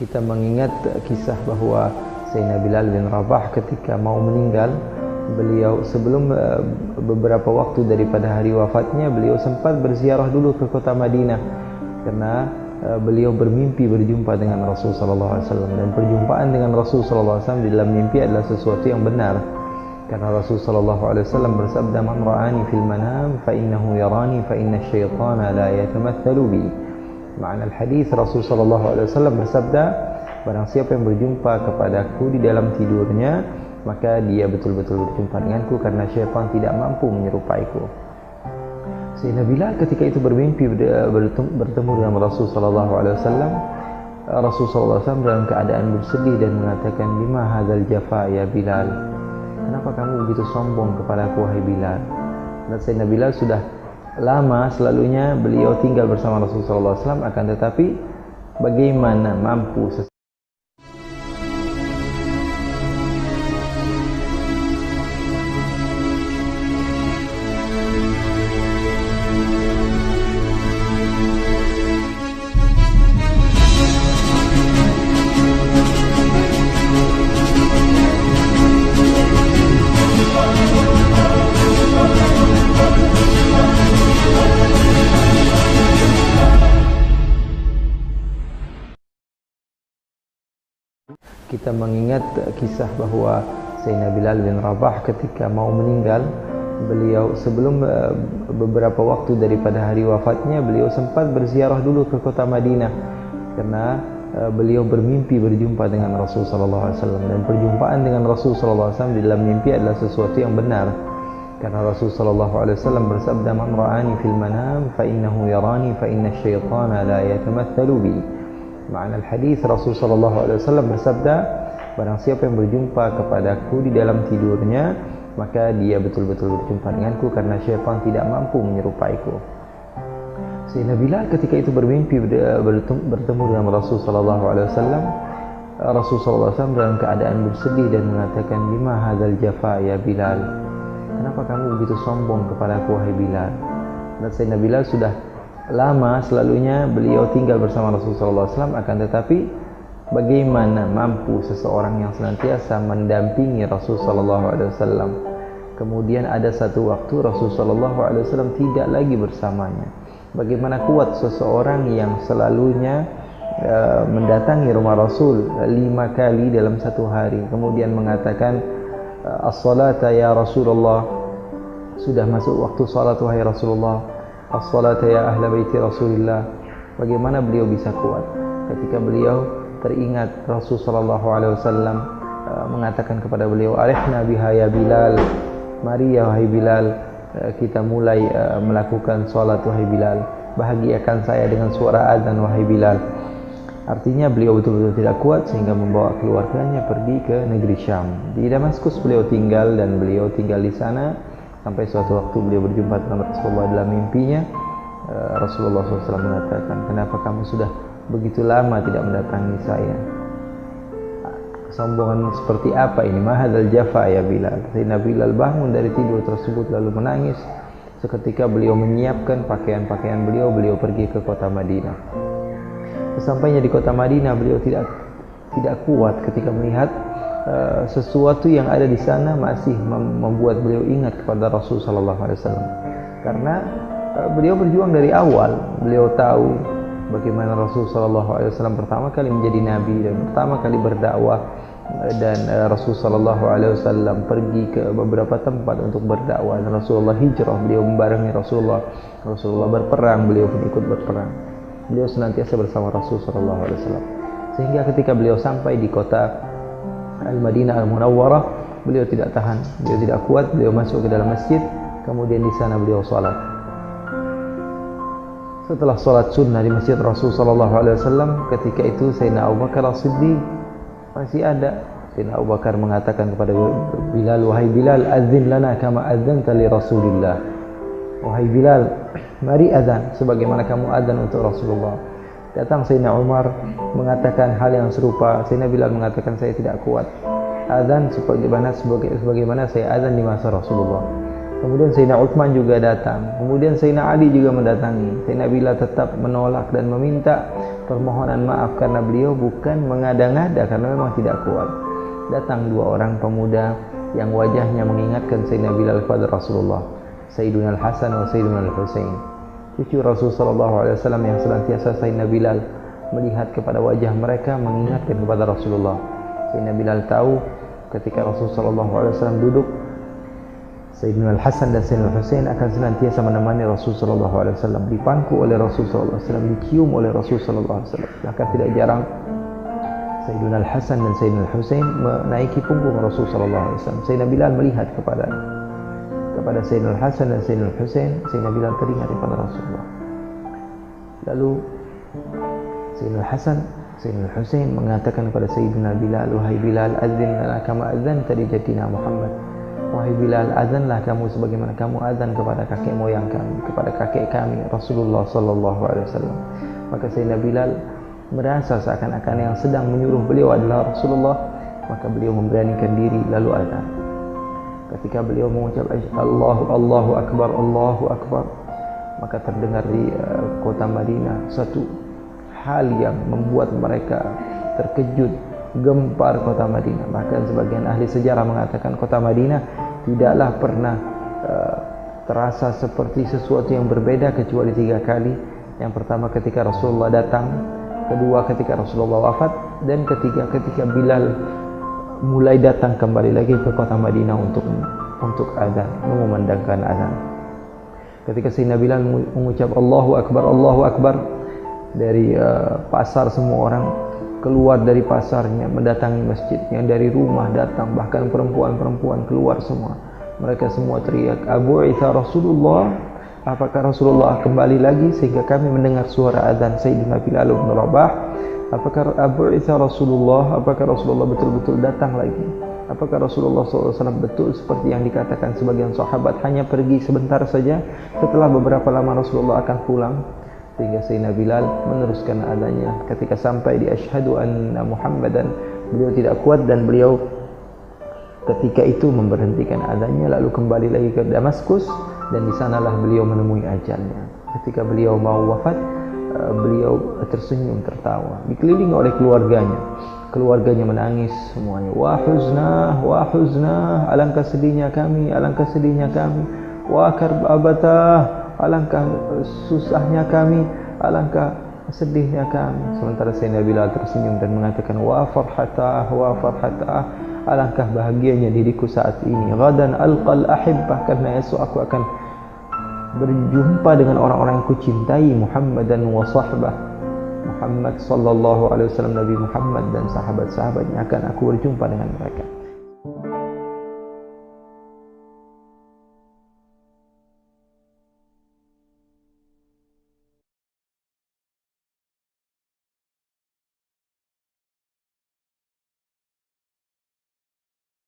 Kita mengingat kisah bahwa Sayyidina Bilal bin Rabah ketika mau meninggal, beliau sebelum beberapa waktu daripada hari wafatnya, beliau sempat berziarah dulu ke kota Madinah karena beliau bermimpi berjumpa dengan Rasul sallallahu alaihi wasallam, dan perjumpaan dengan Rasul sallallahu alaihi wasallam di dalam mimpi adalah sesuatu yang benar. Karena Rasul sallallahu alaihi wasallam bersabda, "Man ra'ani fil manam fa innahu yarani fa inna asyaitana la yatamatsalu bi." Makna hadis Rasul sallallahu alaihi wasallam bersabda, barang siapa yang berjumpa kepadaku di dalam tidurnya, maka dia betul-betul berjumpa denganku karena syaitan tidak mampu menyerupaiku. Sayyidina Bilal ketika itu bermimpi bertemu dengan Rasul sallallahu alaihi wasallam. Rasul sallallahu alaihi wasallam dalam keadaan bersedih dan mengatakan, "Lima hadzal jafa ya Bilal?" Kenapa kamu begitu sombong kepadaku wahai Bilal? Dan Sayyidina Bilal sudah lama selalunya beliau tinggal bersama Rasul sallallahu alaihi wasallam, akan tetapi bagaimana mampu kita mengingat kisah bahwa Sayyidina Bilal bin Rabah ketika mau meninggal, beliau sebelum beberapa waktu daripada hari wafatnya, beliau sempat berziarah dulu ke kota Madinah karena beliau bermimpi berjumpa dengan Rasul sallallahu alaihi wasallam, dan perjumpaan dengan Rasul sallallahu alaihi wasallam di dalam mimpi adalah sesuatu yang benar. Karena Rasul sallallahu alaihi wasallam bersabda, "Man ra'ani fil manam fa innahu yarani fa inna asyaitana la yatamatsalu bi." Makna hadis Rasul sallallahu alaihi wasallam bersabda, barang siapa yang berjumpa kepadaku di dalam tidurnya, maka dia betul-betul berjumpa denganku karena syaitan tidak mampu menyerupaiku. Sayyidina Bilal ketika itu bermimpi bertemu dengan Rasul sallallahu alaihi wasallam. Rasul sallallahu alaihi wasallam dalam keadaan bersedih dan mengatakan, "Lima hadzal jafa ya Bilal?" Kenapa kamu begitu sombong kepadaku wahai Bilal? Dan Sayyidina Bilal sudah lama selalunya beliau tinggal bersama Rasul sallallahu alaihi wasallam, akan tetapi bagaimana mampu seseorang yang senantiasa mendampingi Rasul sallallahu alaihi wasallam, kemudian ada satu waktu Rasul sallallahu alaihi wasallam tidak lagi bersamanya. Bagaimana kuat seseorang yang selalunya mendatangi rumah Rasul 5 kali dalam satu hari, kemudian mengatakan, "As-salata ya Rasulullah," sudah masuk waktu salat wahai Rasulullah. "As-salata ya ahla baiti Rasulillah." Bagaimana beliau bisa kuat ketika beliau teringat Rasul sallallahu alaihi wasallam mengatakan kepada beliau, "Arihna biha ya Bilal." Mari ya wahai Bilal, kita mulai melakukan salat wahai Bilal. Bahagiakan saya dengan suara azan wahai Bilal. Artinya beliau betul-betul tidak kuat sehingga membawa keluarganya pergi ke negeri Syam. Di Damaskus beliau tinggal, dan beliau tinggal di sana sampai suatu waktu beliau berjumpa dengan Rasulullah dalam mimpinya. Rasulullah SAW mengatakan, "Kenapa kamu sudah begitu lama tidak mendatangi saya?" Kesombongan seperti apa ini? "Mahadzal jafa ya Bilal." Sayyidina Bilal bangun dari tidur tersebut lalu menangis. Seketika beliau menyiapkan pakaian-pakaian beliau pergi ke kota Madinah. Sesampainya di kota Madinah, beliau tidak kuat ketika melihat sesuatu yang ada di sana masih membuat beliau ingat kepada Rasul sallallahu alaihi wasallam. Karena beliau berjuang dari awal. Beliau tahu bagaimana Rasul sallallahu alaihi wasallam pertama kali menjadi nabi dan pertama kali berdakwah, dan Rasul sallallahu alaihi wasallam pergi ke beberapa tempat untuk berdakwah, dan Rasulullah hijrah, beliau membarengi Rasulullah berperang, beliau pun ikut berperang. Beliau senantiasa bersama Rasul sallallahu alaihi wasallam. Sehingga ketika beliau sampai di kota Al-Madinah Al-Munawwarah, beliau tidak tahan, beliau tidak kuat, beliau masuk ke dalam masjid, kemudian di sana beliau salat. Setelah salat sunnah di masjid Rasul sallallahu alaihi wasallam, ketika itu Sayyidina Abu Bakar As-Siddiq masih ada. Sayyidina Abu Bakar mengatakan kepada Bilal, "Wahai Bilal, adzin lana kama adzanta li Rasulillah." Wahai Bilal, mari azan sebagaimana kamu azan untuk Rasulullah. Datang Sayyidina Umar mengatakan hal yang serupa. Sayyidina Bilal mengatakan, "Saya tidak kuat azan sebagaimana saya azan di masa Rasulullah." Kemudian Sayyidina Utsman juga datang. Kemudian Sayyidina Ali juga mendatangi. Sayyidina Bilal tetap menolak dan meminta permohonan maaf karena beliau bukan mengada-ngada, karena memang tidak kuat. Datang dua orang pemuda yang wajahnya mengingatkan Sayyidina Bilal kepada Rasulullah, Sayyiduna Al-Hasan wa Sayyiduna Al-Husain, cucu Rasulullah SAW yang senantiasa Sayyidina Bilal melihat kepada wajah mereka mengingatkan kepada Rasulullah. Sayyidina Bilal tahu ketika Rasulullah SAW duduk, Sayyidina Al-Hasan dan Sayyidina Al-Husain akan senantiasa menemani Rasulullah SAW, dipangku oleh Rasulullah SAW, dicium oleh Rasulullah SAW. Bahkan tidak jarang Sayyidina Al-Hasan dan Sayyidina Al-Husain menaiki punggung Rasulullah SAW. Sayyidina Bilal melihat kepada Sayyidina Al-Hasan dan Sayyidina Al-Husain. Sayyidina Bilal teringat kepada Rasulullah. Lalu Sayyidina Al-Hasan, Sayyidina Al-Husain mengatakan kepada Sayyidina Bilal, wahai Bilal, adzin lana kama adzanta li jaddina Muhammad. Wahai Bilal, azanlah kamu sebagaimana kamu azan kepada kakek moyang kami, kepada kakek kami Rasulullah sallallahu alaihi wasallam. Maka Sayyidina Bilal merasa seakan-akan yang sedang menyuruh beliau adalah Rasulullah, maka beliau memberanikan diri lalu azan. Ketika beliau mengucap Allahu Akbar, maka terdengar di kota Madinah satu hal yang membuat mereka terkejut, gempar kota Madinah. Bahkan sebagian ahli sejarah mengatakan kota Madinah tidaklah pernah terasa seperti sesuatu yang berbeda kecuali 3 kali. Yang pertama ketika Rasulullah datang, kedua ketika Rasulullah wafat, dan ketiga ketika Bilal mulai datang kembali lagi ke kota Madinah untuk azan, mengumandangkan azan. Ketika Sayyidina Bilal mengucap Allahu Akbar, dari pasar semua orang keluar dari pasarnya, mendatangi masjidnya, dari rumah datang, bahkan perempuan-perempuan keluar semua. Mereka semua teriak, Abu'itha Rasulullah, apakah Rasulullah kembali lagi? Sehingga kami mendengar suara azan Sayyidina Bilal bin Rabah. Apakah Abu'itha Rasulullah, apakah Rasulullah betul-betul datang lagi? Apakah Rasulullah SAW betul seperti yang dikatakan sebagian sahabat hanya pergi sebentar saja, setelah beberapa lama Rasulullah akan pulang? Sehingga Sayyidina Bilal meneruskan adanya. Ketika sampai di asyhadu anna Muhammadan, beliau tidak kuat dan beliau ketika itu memberhentikan adanya, lalu kembali lagi ke Damaskus, dan di sanalah beliau menemui ajalnya. Ketika beliau mau wafat, beliau tersenyum tertawa, dikelilingi oleh keluarganya menangis semuanya. Wa huzna, alangkah sedihnya kami, wa karbatah, alangkah susahnya kami, alangkah sedihnya kami. Sementara Sayyidina Bilal tersenyum dan mengatakan wa farhatah, alangkah bahagianya diriku saat ini. Ghadan alqal ahibbah, karena esok aku akan berjumpa dengan orang-orang yang kucintai, Muhammadan wa sahbah, Muhammad sallallahu alaihi wasallam, Nabi Muhammad dan sahabat-sahabatnya, akan aku berjumpa dengan mereka.